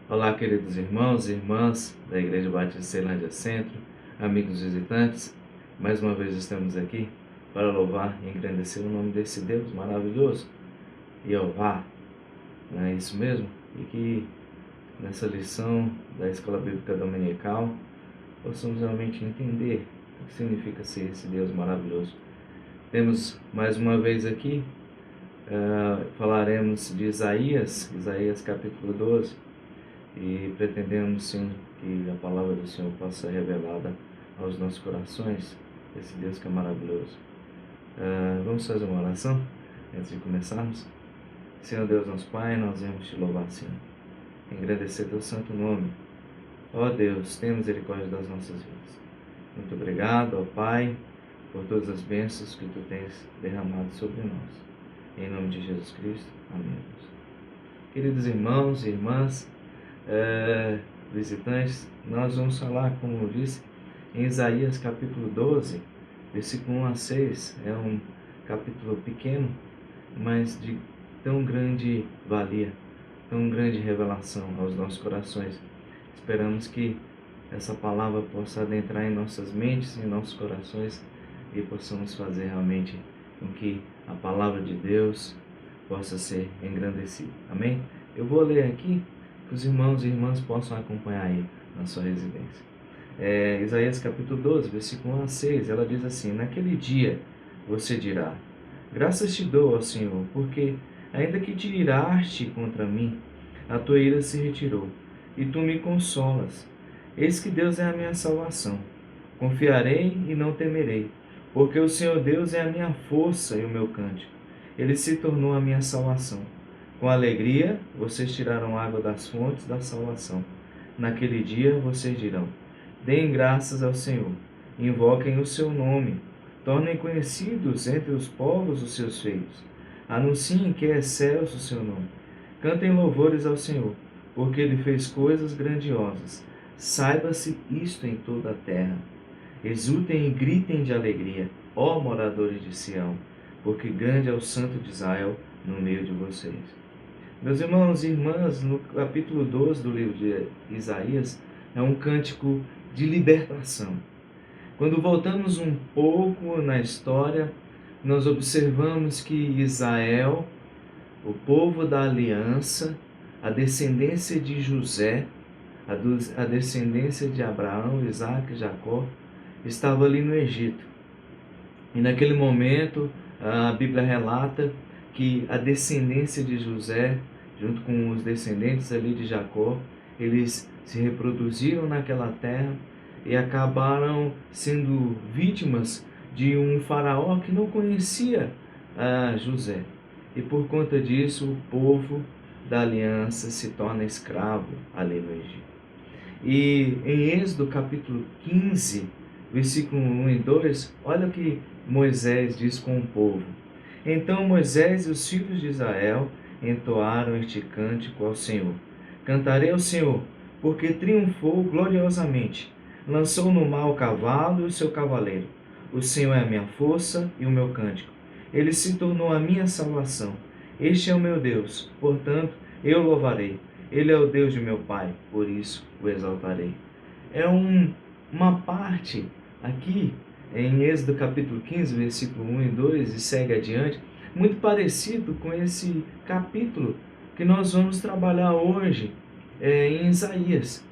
Olá, queridos irmãos e irmãs da Igreja Batista Ceilândia Centro, amigos visitantes, mais uma vez estamos aqui para louvar e engrandecer o nome desse Deus maravilhoso, Jeová, não é isso mesmo? E que nessa lição da Escola Bíblica Dominical possamos realmente entender o que significa ser esse Deus maravilhoso. Temos mais uma vez aqui, falaremos de Isaías capítulo 12, e pretendemos sim que a palavra do Senhor possa ser revelada aos nossos corações, esse Deus que é maravilhoso. Vamos fazer uma oração antes de começarmos? Senhor Deus, nosso Pai, nós vamos te louvar, Senhor, agradecer teu santo nome. Ó Deus, tenha misericórdia das nossas vidas. Muito obrigado, ó Pai, por todas as bênçãos que tu tens derramado sobre nós. Em nome de Jesus Cristo, amém. Queridos irmãos e irmãs, visitantes, nós vamos falar, como eu disse, em Isaías capítulo 12, versículo 1 a 6. É um capítulo pequeno, mas de tão grande valia, tão grande revelação aos nossos corações. Esperamos que essa palavra possa adentrar em nossas mentes, em nossos corações, e possamos fazer realmente com que a palavra de Deus possa ser engrandecida. Amém? Eu vou ler aqui, que os irmãos e irmãs possam acompanhar aí na sua residência. Isaías capítulo 12, versículo 1 a 6, ela diz assim: naquele dia você dirá, graças te dou, ó Senhor, porque ainda que te iraste contra mim, a tua ira se retirou, e tu me consolas. Eis que Deus é a minha salvação. Confiarei e não temerei, porque o Senhor Deus é a minha força e o meu cântico. Ele se tornou a minha salvação. Com alegria vocês tiraram água das fontes da salvação. Naquele dia vocês dirão: deem graças ao Senhor, invoquem o seu nome, tornem conhecidos entre os povos os seus feitos. Anunciem que é excelso o seu nome. Cantem louvores ao Senhor, porque ele fez coisas grandiosas. Saiba-se isto em toda a terra. Exultem e gritem de alegria, ó moradores de Sião, porque grande é o Santo de Israel no meio de vocês. Meus irmãos e irmãs, no capítulo 12 do livro de Isaías, é um cântico de libertação. Quando voltamos um pouco na história, nós observamos que Israel, o povo da aliança, a descendência de José, a descendência de Abraão, Isaac e Jacó, estava ali no Egito. E naquele momento, a Bíblia relata que a descendência de José, junto com os descendentes ali de Jacó, eles se reproduziram naquela terra e acabaram sendo vítimas de um faraó que não conhecia José. E por conta disso, o povo da aliança se torna escravo ali no Egito. E em Êxodo capítulo 15, versículo 1 e 2, olha o que Moisés diz com o povo. Então Moisés e os filhos de Israel entoaram este cântico ao Senhor. Cantarei ao Senhor, porque triunfou gloriosamente. Lançou no mar o cavalo e o seu cavaleiro. O Senhor é a minha força e o meu cântico. Ele se tornou a minha salvação. Este é o meu Deus, portanto eu louvarei. Ele é o Deus de meu Pai, por isso o exaltarei. É uma parte aqui em Êxodo capítulo 15, versículo 1 e 2, e segue adiante, muito parecido com esse capítulo que nós vamos trabalhar hoje em Isaías.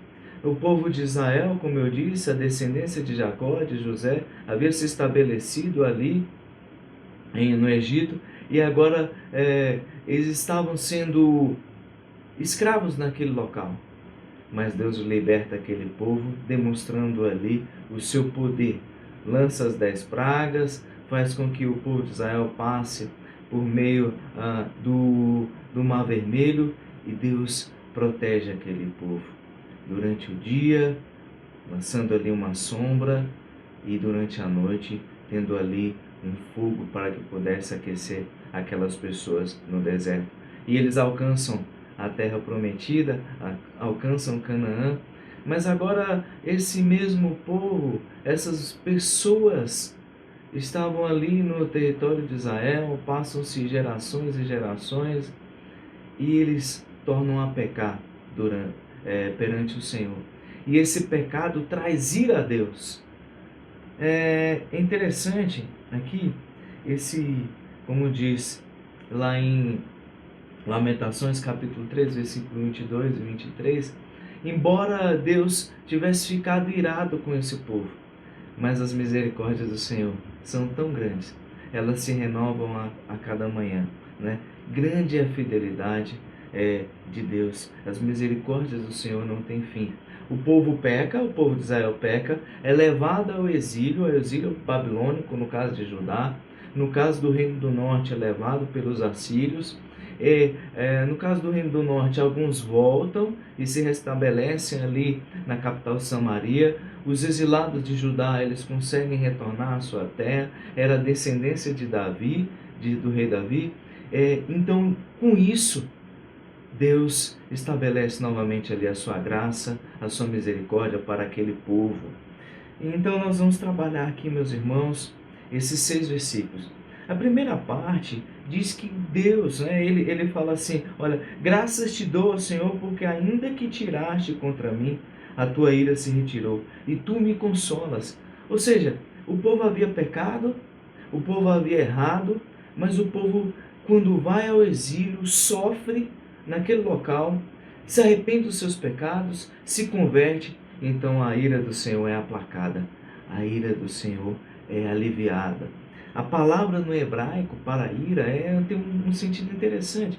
O povo de Israel, como eu disse, a descendência de Jacó, de José, havia se estabelecido ali no Egito, e agora eles estavam sendo escravos naquele local. Mas Deus liberta aquele povo, demonstrando ali o seu poder. Lança as 10 pragas, faz com que o povo de Israel passe por meio do Mar Vermelho, e Deus protege aquele povo. Durante o dia, lançando ali uma sombra, e durante a noite, tendo ali um fogo para que pudesse aquecer aquelas pessoas no deserto. E eles alcançam a terra prometida, alcançam Canaã, mas agora esse mesmo povo, essas pessoas estavam ali no território de Israel, passam-se gerações e gerações, e eles tornam a pecar perante o Senhor. E esse pecado traz ira a Deus. É interessante aqui, como diz lá em Lamentações capítulo 3, versículo 22 e 23, embora Deus tivesse ficado irado com esse povo, mas as misericórdias do Senhor são tão grandes, elas se renovam a cada manhã, né? Grande é a fidelidade de Deus, as misericórdias do Senhor não têm fim. O povo peca, o povo de Israel peca, é levado ao exílio babilônico, no caso de Judá. No caso do Reino do Norte, é levado pelos assírios. No caso do Reino do Norte, alguns voltam e se restabelecem ali na capital Samaria. Os exilados de Judá, eles conseguem retornar à sua terra. Era a descendência de Davi, do rei Davi. Então, com isso, Deus estabelece novamente ali a sua graça, a sua misericórdia para aquele povo. Então nós vamos trabalhar aqui, meus irmãos, esses 6 versículos. A primeira parte diz que Deus, ele fala assim, olha, graças te dou, Senhor, porque ainda que tiraste contra mim, a tua ira se retirou, e tu me consolas. Ou seja, o povo havia pecado, o povo havia errado, mas o povo, quando vai ao exílio, sofre naquele local, se arrepende dos seus pecados, se converte, então a ira do Senhor é aplacada, a ira do Senhor é aliviada. A palavra no hebraico para ira tem um sentido interessante.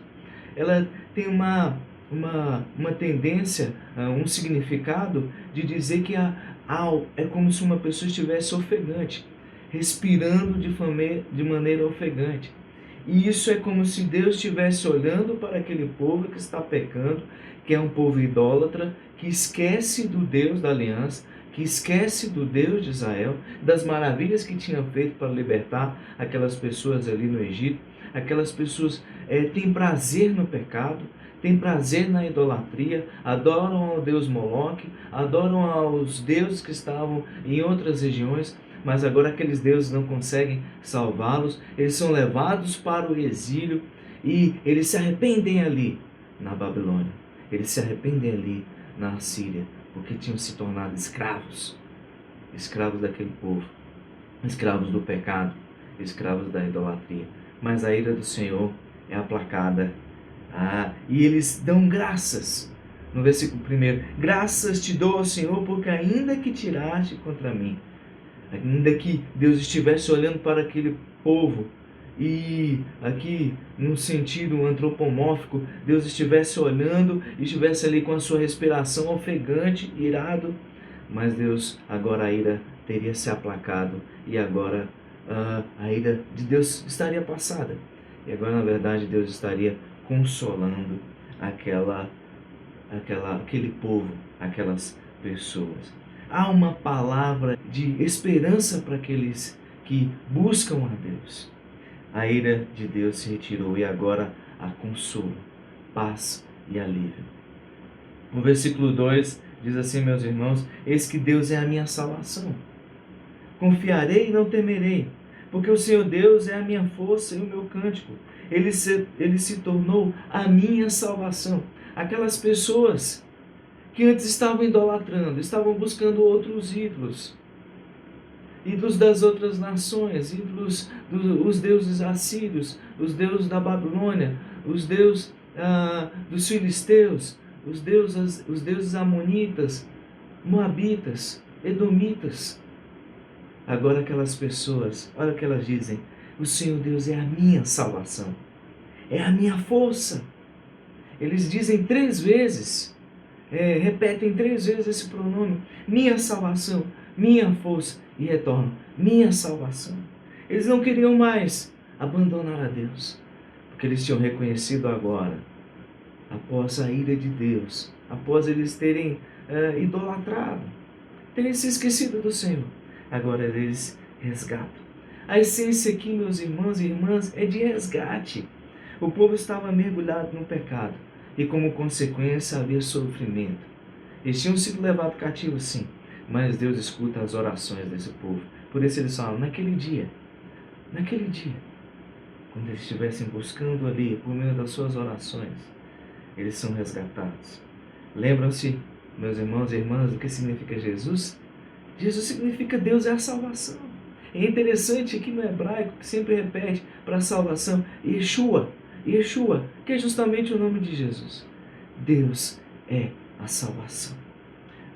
Ela tem uma tendência, um significado de dizer que é como se uma pessoa estivesse ofegante, respirando de maneira ofegante. E isso é como se Deus estivesse olhando para aquele povo que está pecando, que é um povo idólatra, que esquece do Deus da aliança, que esquece do Deus de Israel, das maravilhas que tinha feito para libertar aquelas pessoas ali no Egito. Aquelas pessoas têm prazer no pecado, têm prazer na idolatria, adoram ao Deus Moloque, adoram aos deuses que estavam em outras regiões, mas agora aqueles deuses não conseguem salvá-los, eles são levados para o exílio e eles se arrependem ali na Babilônia, eles se arrependem ali na Síria, porque tinham se tornado escravos daquele povo, escravos do pecado, escravos da idolatria. Mas a ira do Senhor é aplacada, e eles dão graças. No versículo 1, graças te dou, Senhor, porque ainda que tiraste contra mim, ainda que Deus estivesse olhando para aquele povo, e aqui no sentido antropomórfico, Deus estivesse olhando e estivesse ali com a sua respiração ofegante, irado, mas Deus, agora a ira teria se aplacado e agora a ira de Deus estaria passada. E agora, na verdade, Deus estaria consolando aquele povo, aquelas pessoas. Há uma palavra de esperança para aqueles que buscam a Deus. A ira de Deus se retirou e agora há consolo, paz e alívio. O versículo 2 diz assim, meus irmãos, eis que Deus é a minha salvação. Confiarei e não temerei, porque o Senhor Deus é a minha força e o meu cântico. Ele se tornou a minha salvação. Aquelas pessoas que antes estavam idolatrando, estavam buscando outros ídolos das outras nações, os deuses assírios, os deuses da Babilônia, os deuses dos filisteus, os deuses amonitas, moabitas, edomitas. Agora aquelas pessoas, olha o que elas dizem, o Senhor Deus é a minha salvação, é a minha força. Eles dizem 3 vezes, repetem 3 vezes esse pronome, minha salvação, minha força, e retornam, minha salvação. Eles não queriam mais abandonar a Deus, porque eles tinham reconhecido agora, após a ira de Deus, após eles terem idolatrado, terem se esquecido do Senhor, agora eles resgatam. A essência aqui, meus irmãos e irmãs, é de resgate. O povo estava mergulhado no pecado e, como consequência, havia sofrimento. Eles tinham sido levados cativos, sim, mas Deus escuta as orações desse povo. Por isso eles falam, naquele dia, quando eles estivessem buscando ali, por meio das suas orações, eles são resgatados. Lembram-se, meus irmãos e irmãs, do que significa Jesus? Jesus significa Deus é a salvação. É interessante aqui no hebraico que sempre repete para a salvação, Yeshua, Yeshua, que é justamente o nome de Jesus. Deus é a salvação.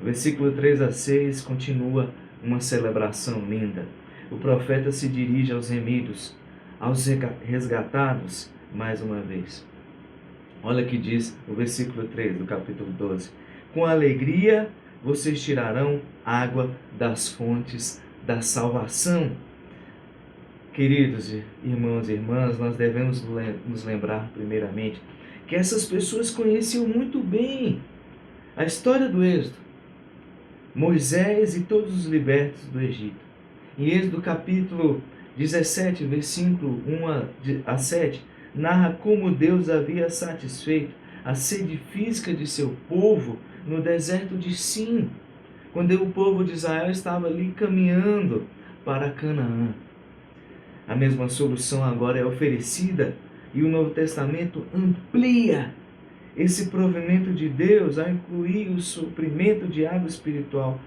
O versículo 3 a 6 continua uma celebração linda. O profeta se dirige aos remidos, aos resgatados, mais uma vez. Olha o que diz o versículo 3 do capítulo 12. Com alegria vocês tirarão água das fontes da salvação. Queridos irmãos e irmãs, nós devemos nos lembrar primeiramente que essas pessoas conheciam muito bem a história do Êxodo. Moisés e todos os libertos do Egito. Em Êxodo capítulo 17, versículo 1 a 7, narra como Deus havia satisfeito a sede física de seu povo no deserto de Sim, quando o povo de Israel estava ali caminhando para Canaã. A mesma solução agora é oferecida e o Novo Testamento amplia esse provimento de Deus a incluir o suprimento de água espiritual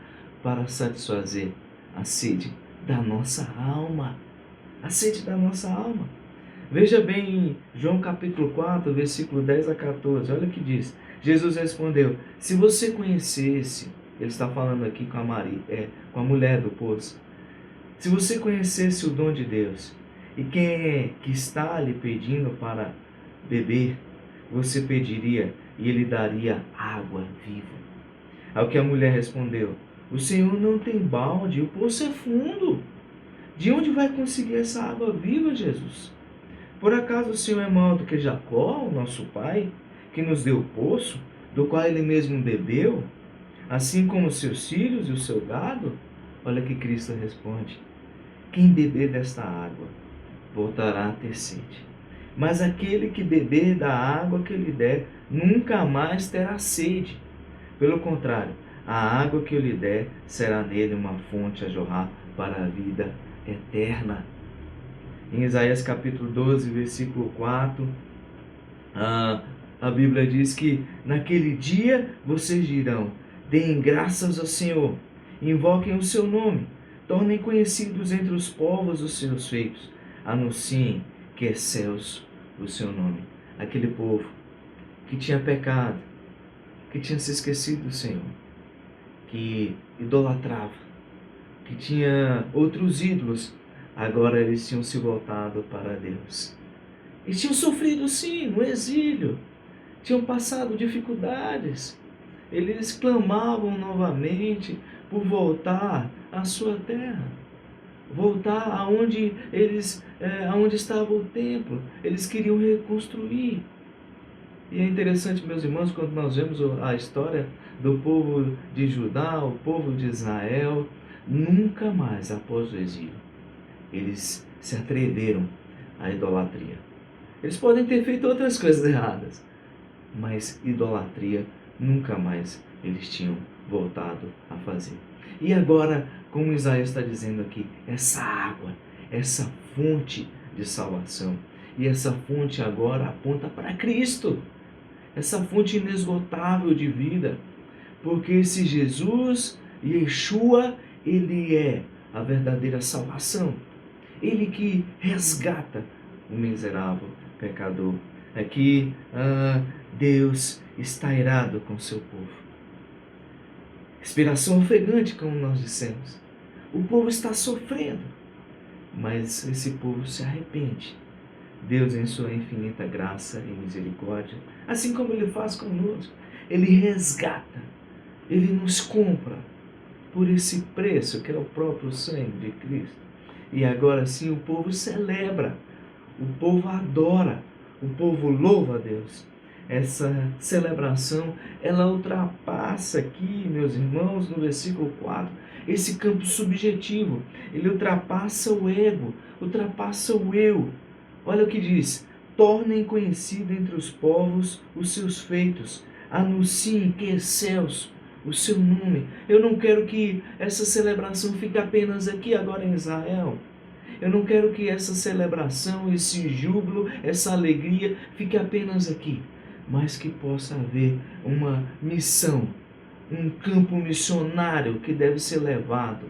para satisfazer a sede da nossa alma. A sede da nossa alma. Veja bem em João capítulo 4, versículo 10 a 14, olha o que diz. Jesus respondeu, se você conhecesse, ele está falando aqui com a mulher do poço, se você conhecesse o dom de Deus, e quem é que está lhe pedindo para beber, você pediria e ele daria água viva. Ao que a mulher respondeu, o Senhor não tem balde, o poço é fundo. De onde vai conseguir essa água viva, Jesus? Por acaso o Senhor é maior do que Jacó, o nosso pai, que nos deu o poço, do qual ele mesmo bebeu, assim como seus filhos e o seu gado? Olha que Cristo responde, quem beber desta água voltará a ter sede. Mas aquele que beber da água que eu lhe der, nunca mais terá sede. Pelo contrário, a água que eu lhe der será nele uma fonte a jorrar para a vida eterna. Em Isaías capítulo 12, versículo 4, a Bíblia diz que naquele dia vocês dirão, deem graças ao Senhor, invoquem o seu nome, tornem conhecidos entre os povos os seus feitos, anunciem que é céus o seu nome. Aquele povo que tinha pecado, que tinha se esquecido do Senhor, que idolatrava, que tinha outros ídolos, agora eles tinham se voltado para Deus. Eles tinham sofrido sim, no exílio, tinham passado dificuldades, eles clamavam novamente por voltar à sua terra, voltar aonde aonde estava o templo. Eles queriam reconstruir. E é interessante, meus irmãos, quando nós vemos a história do povo de Judá, o povo de Israel, nunca mais após o exílio, eles se atreveram à idolatria. Eles podem ter feito outras coisas erradas, mas idolatria nunca mais eles tinham voltado a fazer. E agora, como Isaías está dizendo aqui, essa água, essa fonte de salvação, e essa fonte agora aponta para Cristo, essa fonte inesgotável de vida, porque esse Jesus, Yeshua, ele é a verdadeira salvação, ele que resgata o miserável pecador. Aqui Deus está irado com o seu povo. Inspiração ofegante, como nós dissemos. O povo está sofrendo, mas esse povo se arrepende. Deus, em sua infinita graça e misericórdia, assim como Ele faz conosco, Ele resgata, Ele nos compra por esse preço que é o próprio sangue de Cristo. E agora sim o povo celebra, o povo adora, o povo louva a Deus. Essa celebração, ela ultrapassa aqui, meus irmãos, no versículo 4, esse campo subjetivo. Ele ultrapassa o ego, ultrapassa o eu. Olha o que diz, tornem conhecido entre os povos os seus feitos, anunciem que é céus o seu nome. Eu não quero que essa celebração fique apenas aqui agora em Israel. Eu não quero que essa celebração, esse júbilo, essa alegria fique apenas aqui. mas que possa haver uma missão, um campo missionário que deve ser levado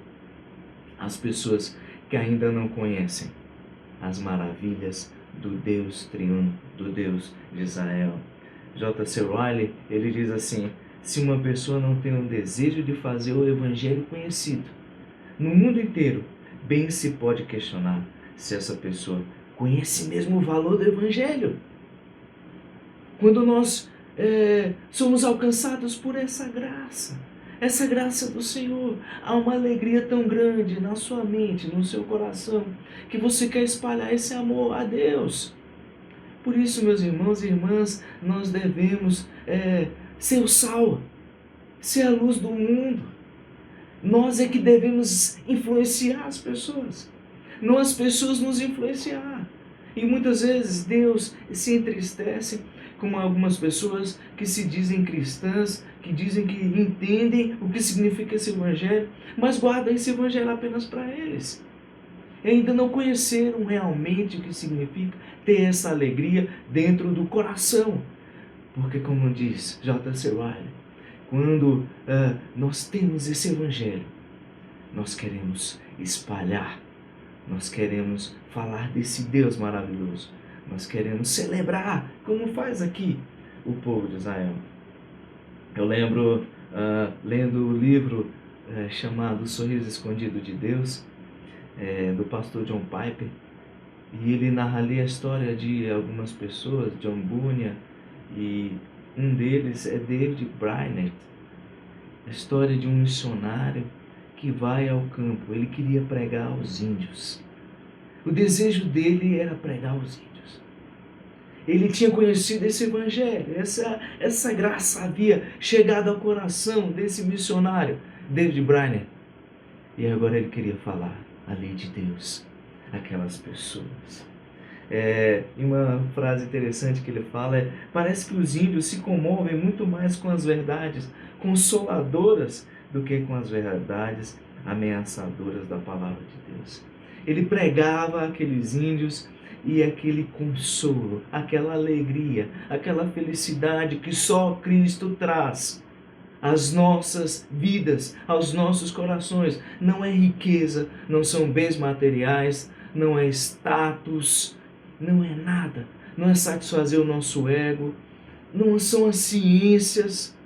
às pessoas que ainda não conhecem as maravilhas do Deus triuno, do Deus de Israel. J.C. Riley, ele diz assim: se uma pessoa não tem um desejo de fazer o evangelho conhecido no mundo inteiro, bem se pode questionar se essa pessoa conhece mesmo o valor do evangelho. Quando nós somos alcançados por essa graça do Senhor, há uma alegria tão grande na sua mente, no seu coração, que você quer espalhar esse amor a Deus. Por isso, meus irmãos e irmãs, nós devemos ser o sal, ser a luz do mundo. Nós é que devemos influenciar as pessoas, não as pessoas nos influenciar. E muitas vezes Deus se entristece com algumas pessoas que se dizem cristãs, que dizem que entendem o que significa esse evangelho, mas guardam esse evangelho apenas para eles. E ainda não conheceram realmente o que significa ter essa alegria dentro do coração. Porque, como diz J.C. Riley, quando nós temos esse evangelho, nós queremos espalhar, nós queremos falar desse Deus maravilhoso, nós queremos celebrar, como faz aqui o povo de Israel. Eu lembro, lendo o livro chamado Sorriso Escondido de Deus, do pastor John Piper, e ele narra ali a história de algumas pessoas, John Bunyan, e um deles é David Brainerd, a história de um missionário que vai ao campo. Ele queria pregar aos índios. O desejo dele era pregar aos índios. Ele tinha conhecido esse evangelho, essa graça havia chegado ao coração desse missionário, David Brainerd. E agora ele queria falar a lei de Deus àquelas pessoas. E uma frase interessante que ele fala parece que os índios se comovem muito mais com as verdades consoladoras do que com as verdades ameaçadoras da palavra de Deus. Ele pregava àqueles índios e aquele consolo, aquela alegria, aquela felicidade que só Cristo traz às nossas vidas, aos nossos corações. Não é riqueza, não são bens materiais, não é status, não é nada, não é satisfazer o nosso ego, não são as ciências.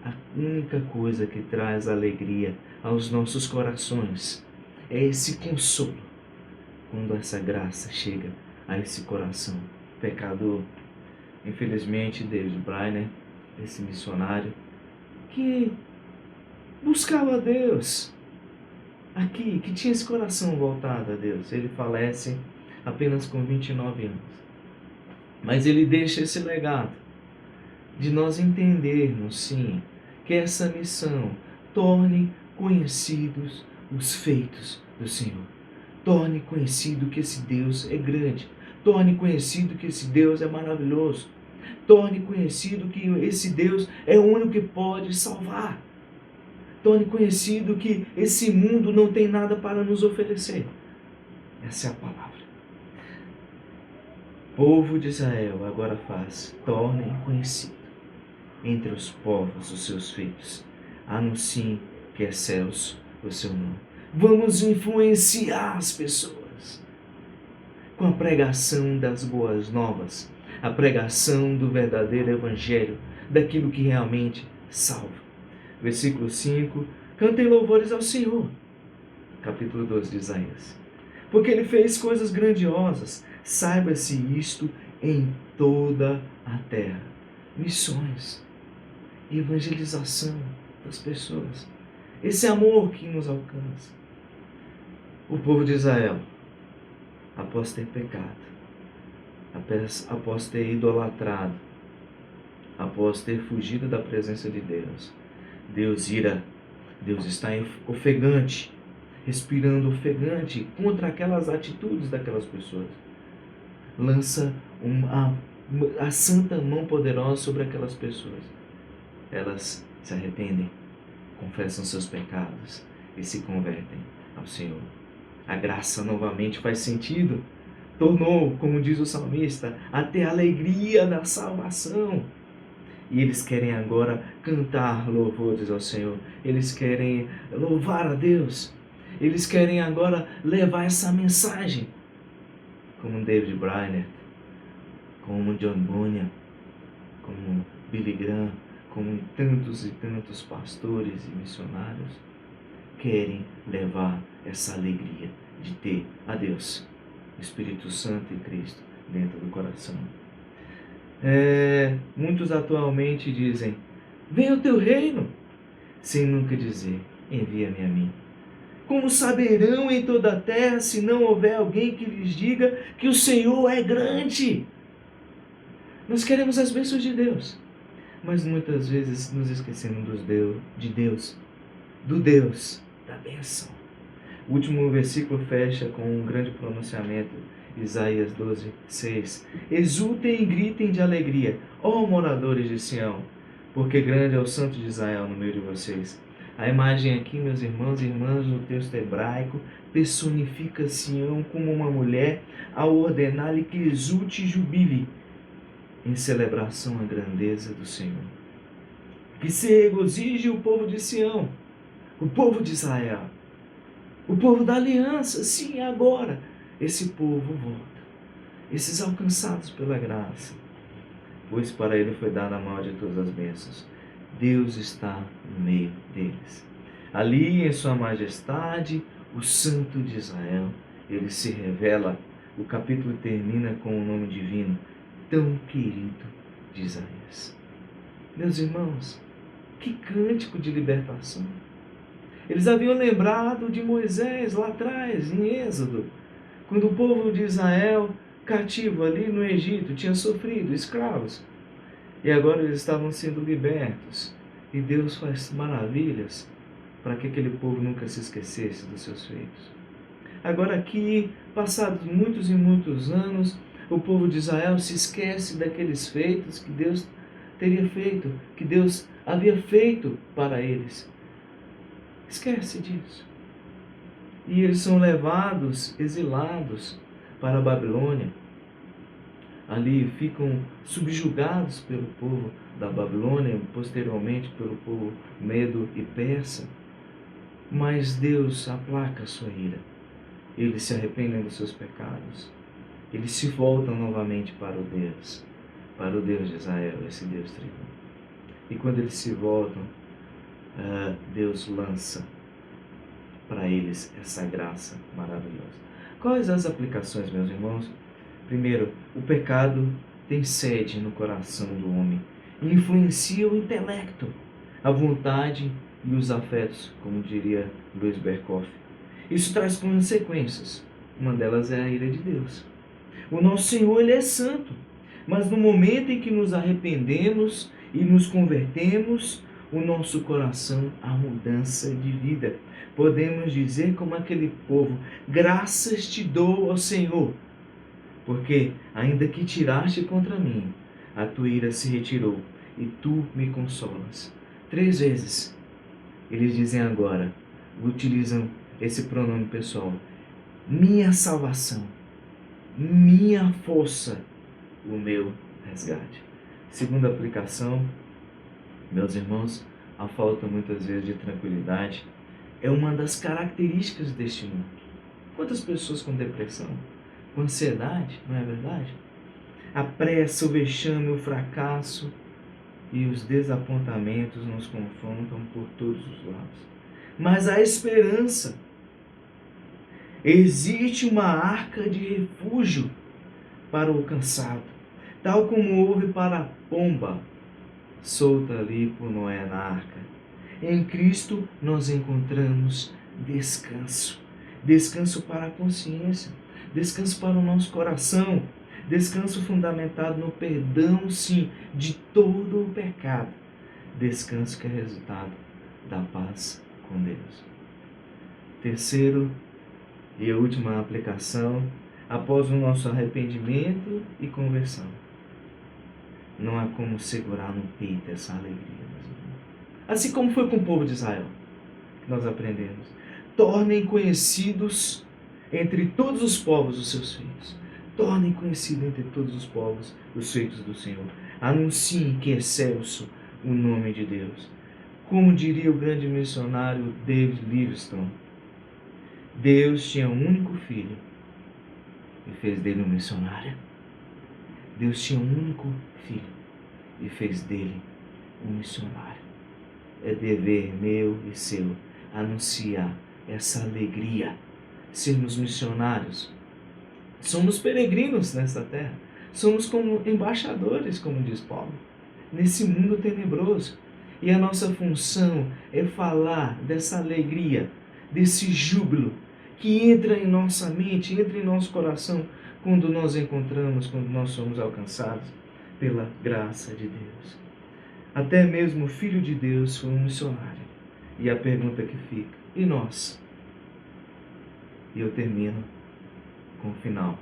A única coisa que traz alegria aos nossos corações é esse consolo, quando essa graça chega a esse coração pecador. Infelizmente, David Brainerd, esse missionário que buscava a Deus aqui, que tinha esse coração voltado a Deus, ele falece apenas com 29 anos. Mas ele deixa esse legado de nós entendermos, sim, que essa missão torne conhecidos os feitos do Senhor. Torne conhecido que esse Deus é grande. Torne conhecido que esse Deus é maravilhoso. Torne conhecido que esse Deus é o único que pode salvar. Torne conhecido que esse mundo não tem nada para nos oferecer. Essa é a palavra. Povo de Israel agora faz, tornem conhecido entre os povos os seus feitos. Anunciem que é céus o seu nome. Vamos influenciar as pessoas com a pregação das boas novas, a pregação do verdadeiro evangelho, daquilo que realmente salva. Versículo 5, cantem louvores ao Senhor. Capítulo 12 de Isaías. Porque ele fez coisas grandiosas, saiba-se isto em toda a terra. Missões, evangelização das pessoas, esse amor que nos alcança. O povo de Israel, após ter pecado, após ter idolatrado, após ter fugido da presença de Deus, Deus está ofegante, respirando ofegante contra aquelas atitudes daquelas pessoas. Lança a santa mão poderosa sobre aquelas pessoas. Elas se arrependem, confessam seus pecados e se convertem ao Senhor. A graça novamente faz sentido tornou, como diz o salmista, até a alegria da salvação. E eles querem agora cantar louvores ao Senhor. Eles querem louvar a Deus. Eles querem agora levar essa mensagem. Como David Brainerd, como John Bunyan, como Billy Graham, como tantos e tantos pastores e missionários querem levar essa alegria de ter a Deus, o Espírito Santo e Cristo dentro do coração. Muitos atualmente dizem: venha o teu reino, sem nunca dizer: envia-me a mim. Como saberão em toda a terra se não houver alguém que lhes diga que o Senhor é grande? Nós queremos as bênçãos de Deus, mas muitas vezes nos esquecemos de Deus, do Deus da bênção. O último versículo fecha com um grande pronunciamento, Isaías 12, 6. Exultem e gritem de alegria, ó moradores de Sião, porque grande é o Santo de Israel no meio de vocês. A imagem aqui, meus irmãos e irmãs, no texto hebraico, personifica Sião como uma mulher ao ordenar-lhe que exulte e jubile em celebração à grandeza do Senhor. Que se regozije o povo de Sião, o povo de Israel, o povo da aliança. Sim, agora esse povo volta, esses alcançados pela graça, pois para ele foi dada a maior de todas as bênçãos. Deus está no meio deles. Ali em sua majestade, o Santo de Israel, ele se revela. O capítulo termina com o nome divino, tão querido de Isaías. Meus irmãos, que cântico de libertação! Eles haviam lembrado de Moisés lá atrás, em Êxodo, quando o povo de Israel, cativo ali no Egito, tinha sofrido, escravos. E agora eles estavam sendo libertos. E Deus faz maravilhas para que aquele povo nunca se esquecesse dos seus feitos. Agora aqui, passados muitos e muitos anos, o povo de Israel se esquece daqueles feitos que Deus teria feito, que Deus havia feito para eles. Esquece disso. E eles são levados, exilados para a Babilônia. Ali ficam subjugados pelo povo da Babilônia, posteriormente pelo povo medo e persa. Mas Deus aplaca a sua ira. Eles se arrependem dos seus pecados. Eles se voltam novamente para o Deus de Israel, esse Deus tribal. E quando eles se voltam, Deus lança para eles essa graça maravilhosa. Quais as aplicações, meus irmãos? Primeiro, o pecado tem sede no coração do homem e influencia o intelecto, a vontade e os afetos, como diria Luiz Berkoff. Isso traz consequências. Uma delas é a ira de Deus. O nosso Senhor, ele é santo, mas no momento em que nos arrependemos e nos convertemos, o nosso coração há mudança de vida. Podemos dizer como aquele povo: graças te dou ao Senhor, porque ainda que tiraste contra mim, a tua ira se retirou e tu me consolas. 3 vezes eles dizem agora, utilizam esse pronome pessoal: minha salvação, minha força, o meu resgate. Segunda aplicação, meus irmãos, a falta muitas vezes de tranquilidade é uma das características deste mundo. Quantas pessoas com depressão, com ansiedade, não é verdade? A pressa, o vexame, o fracasso e os desapontamentos nos confrontam por todos os lados. Mas há esperança. Existe uma arca de refúgio para o cansado, tal como houve para a pomba solta ali por Noé na arca. Em Cristo nós encontramos descanso. Descanso para a consciência, descanso para o nosso coração, descanso fundamentado no perdão, sim, de todo o pecado. Descanso que é resultado da paz com Deus. Terceiro e a última aplicação, após o nosso arrependimento e conversão, não há como segurar no peito essa alegria, meus irmãos. Assim como foi com o povo de Israel, que nós aprendemos. Tornem conhecidos entre todos os povos os seus filhos. Tornem conhecido entre todos os povos os feitos do Senhor. Anunciem que é excelso o nome de Deus. Como diria o grande missionário David Livingstone, Deus tinha um único filho e fez dele um missionário. Deus tinha um único filho e fez dele um missionário. É dever meu e seu anunciar essa alegria, sermos missionários. Somos peregrinos nesta terra, somos como embaixadores, como diz Paulo, nesse mundo tenebroso. E a nossa função é falar dessa alegria, desse júbilo que entra em nossa mente, entra em nosso coração quando nós encontramos, quando nós somos alcançados pela graça de Deus. Até mesmo o Filho de Deus foi um missionário. E a pergunta que fica, e nós? E eu termino com o final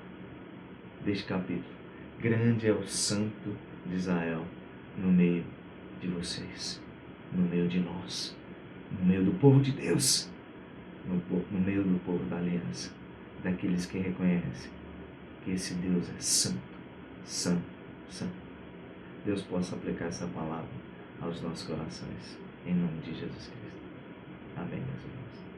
deste capítulo. Grande é o Santo de Israel no meio de vocês, no meio de nós, no meio do povo de Deus, no meio do povo da aliança, daqueles que reconhecem que esse Deus é santo, santo, santo. Deus possa aplicar essa palavra aos nossos corações, em nome de Jesus Cristo. Amém, meus irmãos.